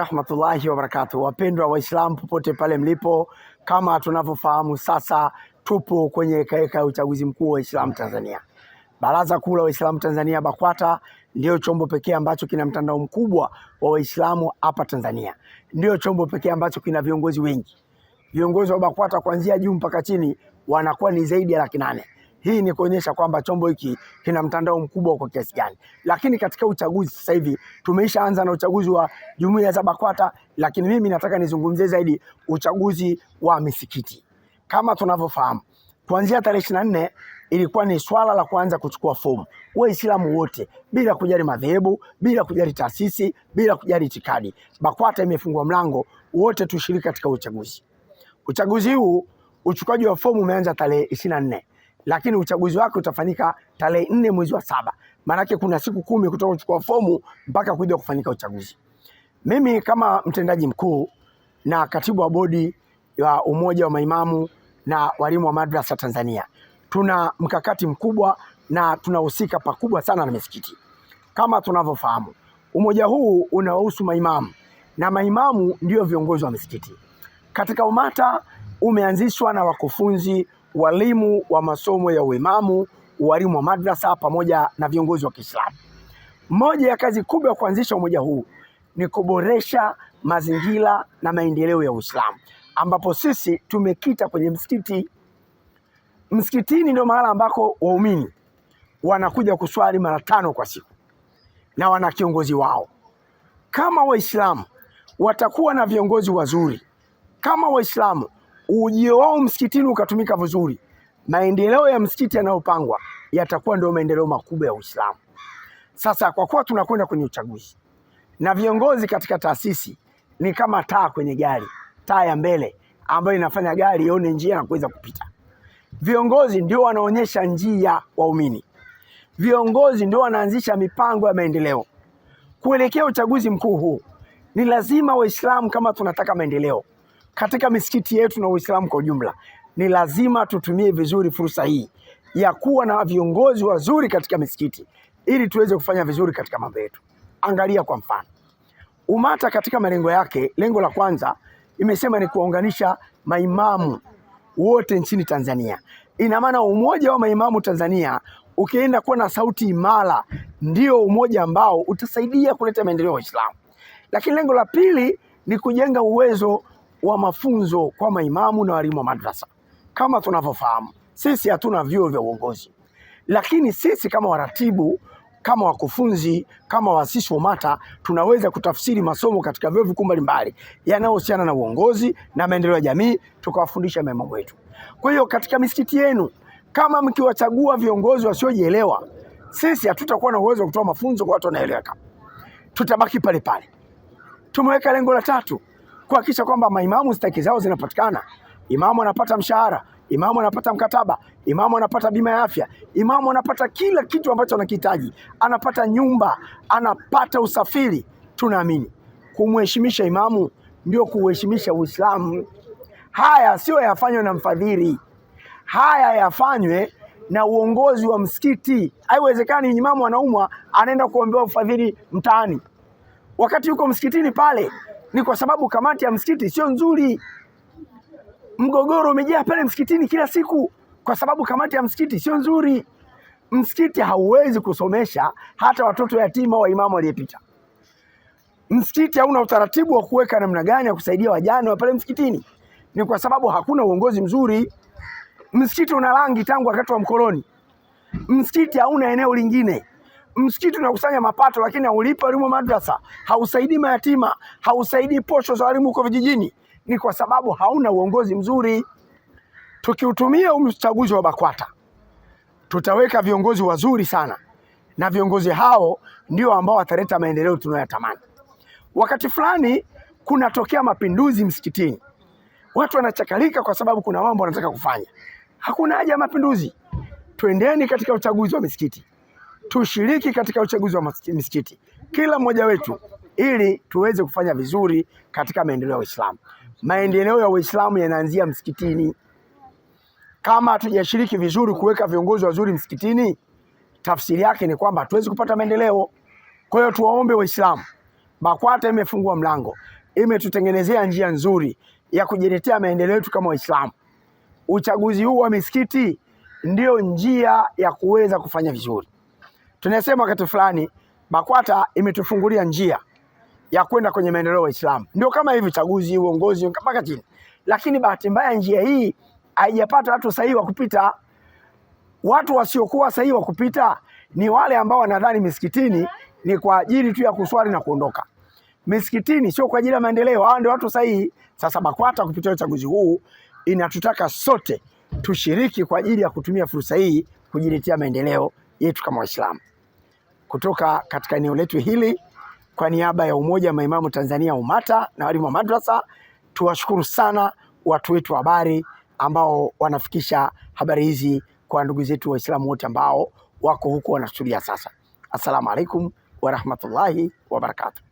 Rahmatullahi wa barakatuh. Wapendwa Waislamu popote pale mlipo, kama tunavyofahamu sasa tupo kwenye hekaheka ya uchaguzi mkuu wa Waislamu Tanzania. Baraza Kuu la Waislamu Tanzania BAKWATA ndio chombo pekee ambacho kina mtandao mkubwa wa Waislamu hapa Tanzania. Ndio chombo pekee ambacho kina viongozi wengi. Viongozi wa BAKWATA kuanzia juu mpaka chini wanakuwa ni zaidi ya 800. Hii ni kuonyesha kwamba chombo hiki kina mtandao mkubwa kwa kiasi gani. Lakini katika uchaguzi sasa hivi tumeishaanza na uchaguzi wa jumuiya za BAKWATA, lakini mimi nataka nizungumzie zaidi uchaguzi wa misikiti. Kama tunavyofahamu, kuanzia tarehe 24 ilikuwa ni swala la kuanza kuchukua fomu. Waislamu wote bila kujali madhehebu, bila kujali taasisi, bila kujali itikadi, BAKWATA imefungua mlango wote tushiriki katika uchaguzi. Uchaguzi huu uchukaji wa fomu umeanza tarehe 24. Lakini uchaguzi wake utafanyika tarehe 4 mwezi wa 7. Maanake kuna siku 10 kutoka kuchukua fomu mpaka kuja kufanyika uchaguzi. Mimi kama mtendaji mkuu na katibu wa bodi ya umoja wa maimamu na walimu wa madrasa Tanzania, tuna mkakati mkubwa na tunahusika pakubwa sana na misikiti. Kama tunavyofahamu, umoja huu unahusu maimamu na maimamu ndio viongozi wa misikiti. Katika UMATA umeanzishwa na wakufunzi, walimu wa masomo ya uimamu, walimu wa madrasa pamoja na viongozi wa Kiislamu. Moja ya kazi kubwa ya kuanzisha umoja huu ni kuboresha mazingira na maendeleo ya Uislamu, ambapo sisi tumekita kwenye msikiti. Msikitini ndio mahali ambako waumini wanakuja kuswali mara 5 kwa siku na wana kiongozi wao. Kama Waislamu watakuwa na viongozi wazuri, kama Waislamu ujio wao msikitini ukatumika vizuri, maendeleo ya msikiti yanayopangwa yatakuwa ndio maendeleo makubwa ya Uislamu. Sasa kwa kuwa tunakwenda kwenye uchaguzi na viongozi katika taasisi ni kama taa kwenye gari, taa ya mbele ambayo inafanya gari ione njia na kuweza kupita. Viongozi ndio wanaonyesha njia waumini. Viongozi ndio wanaanzisha mipango ya maendeleo. Kuelekea uchaguzi mkuu huu, ni lazima Waislamu kama tunataka maendeleo katika misikiti yetu na Uislamu kwa ujumla, ni lazima tutumie vizuri fursa hii ya kuwa na viongozi wazuri katika misikiti ili tuweze kufanya vizuri katika mambo yetu. Angalia kwa mfano, UMATA katika malengo yake, lengo la kwanza imesema ni kuunganisha maimamu wote nchini Tanzania. Ina maana umoja wa maimamu Tanzania ukienda kuwa na sauti imara, ndio umoja ambao utasaidia kuleta maendeleo ya Uislamu. Lakini lengo la pili ni kujenga uwezo wa mafunzo kwa maimamu na walimu wa madrasa. Kama tunavyofahamu, sisi hatuna vyuo vya uongozi, lakini sisi kama waratibu, kama wakufunzi, kama waasisi wa UMATA tunaweza kutafsiri masomo katika vyuo vikuu mbalimbali yanayohusiana na uongozi na maendeleo ya jamii, tukawafundisha maimamu wetu. Kwa hiyo katika misikiti yenu, kama mkiwachagua viongozi wasiojielewa, sisi hatutakuwa na uwezo wa kutoa mafunzo kwa watu wanaeleweka. Tutabaki pale pale. Tumeweka lengo la 3, kuhakikisha kwamba maimamu stahiki zao zinapatikana. Imamu anapata mshahara, imamu anapata mkataba, imamu anapata bima ya afya, imamu anapata kila kitu ambacho anakihitaji, anapata nyumba, anapata usafiri. Tunaamini kumheshimisha imamu ndio kuheshimisha Uislamu. Haya sio yafanywe na mfadhili, haya yafanywe na uongozi wa msikiti. Haiwezekani imamu anaumwa anaenda kuombewa ufadhili mtaani wakati yuko msikitini pale. Ni kwa sababu kamati ya msikiti sio nzuri. Mgogoro umejaa pale msikitini kila siku kwa sababu kamati ya msikiti sio nzuri. Msikiti hauwezi kusomesha hata watoto yatima wa imamu aliyepita. Msikiti hauna utaratibu wa kuweka namna gani ya kusaidia wajane wa pale msikitini. Ni kwa sababu hakuna uongozi mzuri. Msikiti una rangi tangu wakati wa mkoloni. Msikiti hauna eneo lingine. Msikiti unakusanya mapato lakini haulipi walimu wa madrasa, hausaidii mayatima, hausaidii posho za walimu huko vijijini. Ni kwa sababu hauna uongozi mzuri. Tukiutumia uchaguzi wa BAKWATA, tutaweka viongozi wazuri sana, na viongozi hao ndio ambao wataleta maendeleo tunayotamani. Wakati fulani kunatokea mapinduzi msikitini, watu wanachakalika kwa sababu kuna mambo wanataka kufanya. Hakuna haja ya mapinduzi. Twendeni katika uchaguzi wa misikiti, tushiriki katika uchaguzi wa misikiti kila mmoja wetu, ili tuweze kufanya vizuri katika maendeleo ya Uislamu. Maendeleo ya Uislamu yanaanzia msikitini. Kama hatujashiriki vizuri kuweka viongozi wazuri msikitini, tafsiri yake ni kwamba hatuwezi kupata maendeleo. Kwa hiyo tuwaombe Waislamu BAKWATA imefungua mlango, imetutengenezea njia nzuri ya kujiletea maendeleo yetu kama Waislamu. Uchaguzi huu wa misikiti ndio njia ya kuweza kufanya vizuri. Tunasema wakati fulani BAKWATA imetufungulia njia ya kwenda kwenye maendeleo ya Waislamu. Ndio kama hivi uchaguzi, uongozi mpaka chini. Lakini bahati mbaya njia hii haijapata watu sahihi wa kupita. Watu wasiokuwa sahihi wa kupita ni wale ambao wanadhani misikitini ni kwa ajili tu ya kuswali na kuondoka. Misikitini sio kwa ajili ya maendeleo. Hao ndio watu sahihi. Sasa BAKWATA kupitia uchaguzi huu inatutaka sote tushiriki kwa ajili ya kutumia fursa hii kujiletea maendeleo yetu kama Waislamu. Kutoka katika eneo letu hili, kwa niaba ya Umoja wa Maimamu Tanzania UMATA na walimu wa madrasa, tuwashukuru sana watu wetu wa habari ambao wanafikisha habari hizi kwa ndugu zetu Waislamu wote ambao wako huko wanatulia sasa. Assalamu alaikum warahmatullahi wabarakatuh.